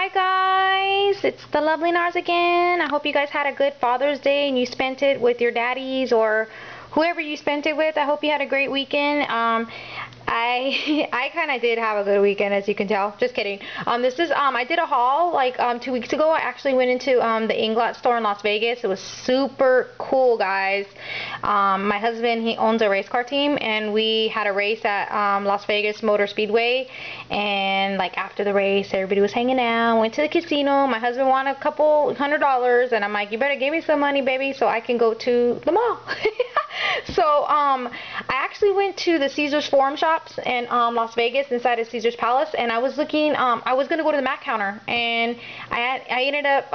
Hi guys, it's the lovely Nars again. I hope you guys had a good Father's Day and you spent it with your daddies or whoever you spent it with. I hope you had a great weekend. I kind of did have a good weekend, as you can tell. Just kidding. I did a haul like 2 weeks ago. I actually went into the Inglot store in Las Vegas. It was super cool, guys. My husband, he owns a race car team, and we had a race at Las Vegas Motor Speedway. And like after the race, everybody was hanging out. Went to the casino. My husband won a couple $100s, and I'm like, you better give me some money, baby, so I can go to the mall. So I actually went to the Caesars Forum shops in Las Vegas inside of Caesars Palace, and I was looking. I was gonna go to the Mac counter, and I ended up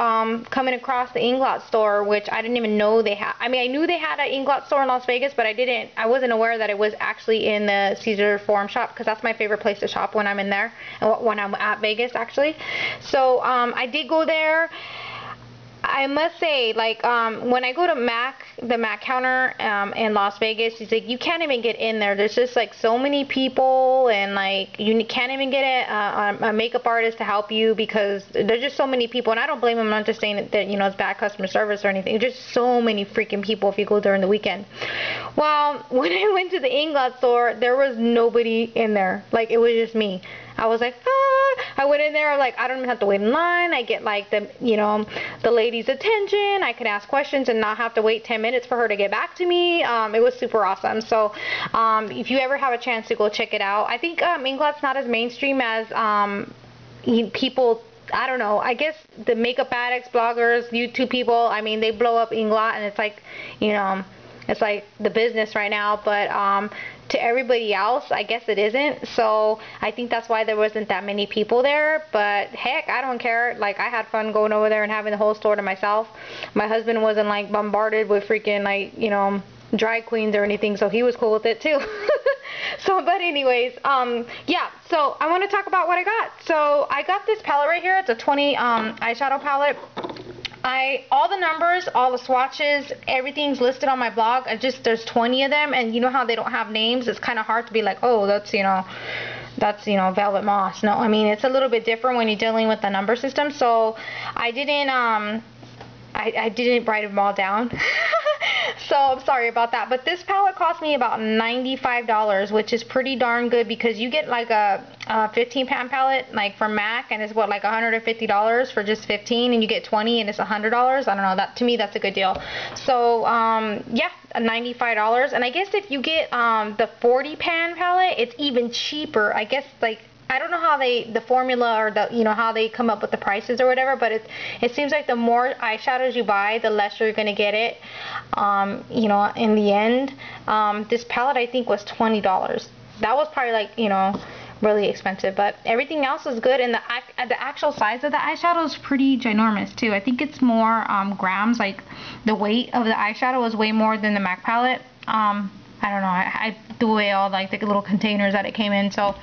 coming across the Inglot store, which I didn't even know they had. I mean, I knew they had an Inglot store in Las Vegas, but I wasn't aware that it was actually in the Caesars Forum shop, because that's my favorite place to shop when I'm in there and when I'm at Vegas, actually. So I did go there. I must say, like, when I go to the Mac counter in Las Vegas, it's like you can't even get in there. There's just like so many people, and like you can't even get a makeup artist to help you because there's just so many people. And I don't blame them. I'm not just saying that you know it's bad customer service or anything. There's just so many freaking people if you go during the weekend. Well, when I went to the Inglot store, there was nobody in there. Like, it was just me. I was like, I went in there, like, I don't even have to wait in line. I get like the lady's attention. I could ask questions and not have to wait 10 minutes for her to get back to me. It was super awesome. So if you ever have a chance to go check it out, I think Inglot's not as mainstream as people. I don't know. I guess the makeup addicts, bloggers, YouTube people, I mean, they blow up Inglot, and it's like, it's like the business right now, but to everybody else, I guess it isn't. So I think that's why there wasn't that many people there. But heck, I don't care. Like, I had fun going over there and having the whole store to myself. My husband wasn't like bombarded with freaking like drag queens or anything, so he was cool with it too. So, but anyways, yeah, so I want to talk about what I got. So I got this palette right here. It's a 20 eyeshadow palette. All the numbers, all the swatches, everything's listed on my blog. There's 20 of them, and you know how they don't have names? It's kind of hard to be like, oh, that's Velvet Moss. No, I mean, it's a little bit different when you're dealing with the number system. So I didn't write them all down. So I'm sorry about that. But this palette cost me about $95, which is pretty darn good, because you get like a 15-pan palette like from MAC, and it's what, like $150 for just 15, and you get 20 and it's $100. I don't know, that to me that's a good deal. So yeah, $95. And I guess if you get the 40-pan palette, it's even cheaper. I guess, like, I don't know how the formula or how they come up with the prices or whatever, but it seems like the more eyeshadows you buy, the less you're gonna get it. In the end, this palette I think was $20. That was probably like really expensive, but everything else is good, and the actual size of the eyeshadow is pretty ginormous too. I think it's more grams, like the weight of the eyeshadow is way more than the MAC palette. I don't know, I threw away all like the little containers that it came in, so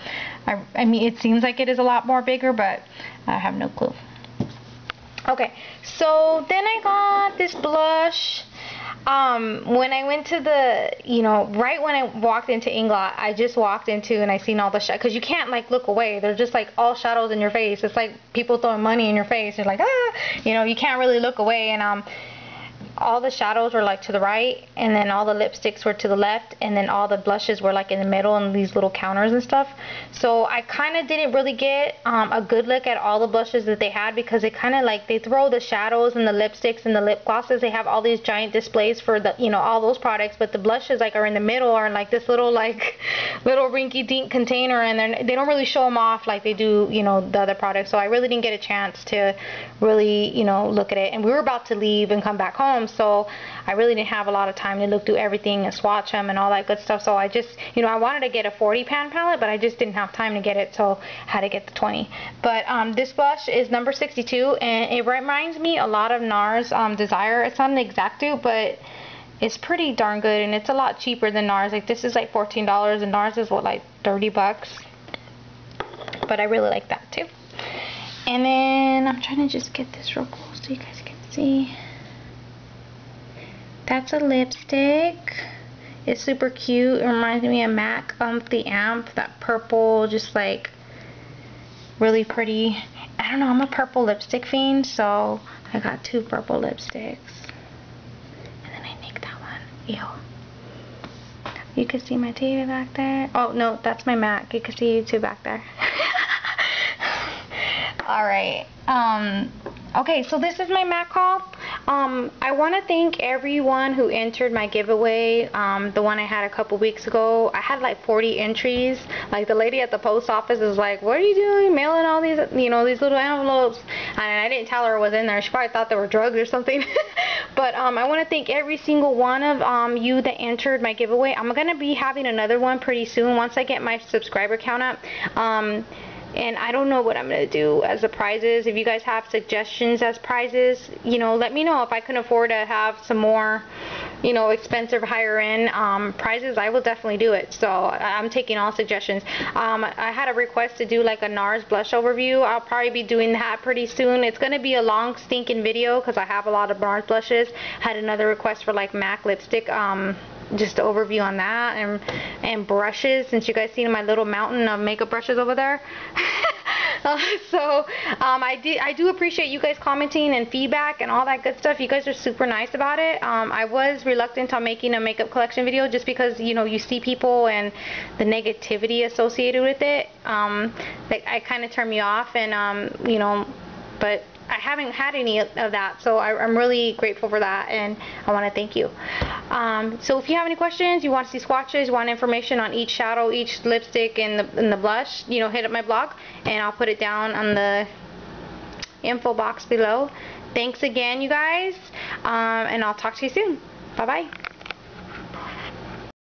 I mean, it seems like it is a lot more bigger, but I have no clue. Okay, so then I got this blush. When I went to the, right when I walked into Inglot, I just walked into and I seen all the shadows, because you can't like look away. They're just like all shadows in your face. It's like people throwing money in your face. You're like, you can't really look away, and all the shadows were like to the right, and then all the lipsticks were to the left, and then all the blushes were like in the middle and these little counters and stuff. So I kind of didn't really get a good look at all the blushes that they had, because it kind of like they throw the shadows and the lipsticks and the lip glosses. They have all these giant displays for the all those products, but the blushes like are in the middle, or in like this little rinky-dink container, and they don't really show them off like they do the other products. So I really didn't get a chance to really look at it, and we were about to leave and come back home. So I really didn't have a lot of time to look through everything and swatch them and all that good stuff. So I just, I wanted to get a 40-pan palette, but I just didn't have time to get it, so I had to get the 20. But this blush is number 62, and it reminds me a lot of NARS Desire. It's not an exact dupe, but it's pretty darn good, and it's a lot cheaper than NARS. Like, this is like $14, and NARS is what, like 30 bucks. But I really like that too. And then I'm trying to just get this real close so you guys can see. That's a lipstick. It's super cute. It reminds me of MAC the Amp. That purple, just like really pretty. I don't know, I'm a purple lipstick fiend, so I got 2 purple lipsticks. And then I nicked that one. Ew. You can see my TV back there. Oh, no, that's my Mac. You can see YouTube back there. Alright. Okay, so this is my Mac haul. I want to thank everyone who entered my giveaway, the one I had a couple weeks ago. I had like 40 entries. Like, the lady at the post office is like, what are you doing mailing all these, you know, these little envelopes? And I didn't tell her what was in there. She probably thought they were drugs or something. But I want to thank every single one of you that entered my giveaway. I'm going to be having another one pretty soon once I get my subscriber count up. And I don't know what I'm going to do as the prizes. If you guys have suggestions as prizes, you know, let me know. If I can afford to have some more, you know, expensive, higher end prizes, I will definitely do it. So I'm taking all suggestions. I had a request to do like a NARS blush overview. I'll probably be doing that pretty soon. It's going to be a long stinking video because I have a lot of NARS blushes. Had another request for like MAC lipstick. Just an overview on that, and brushes, since you guys seen my little mountain of makeup brushes over there. I do appreciate you guys commenting and feedback and all that good stuff. You guys are super nice about it. I was reluctant on making a makeup collection video just because, you know, you see people and the negativity associated with it. That kind of turned me off, and you know, but I haven't had any of that, so I'm really grateful for that, and I want to thank you. So if you have any questions, you want to see swatches, you want information on each shadow, each lipstick, and the blush, you know, hit up my blog, and I'll put it down on the info box below. Thanks again, you guys, and I'll talk to you soon. Bye-bye.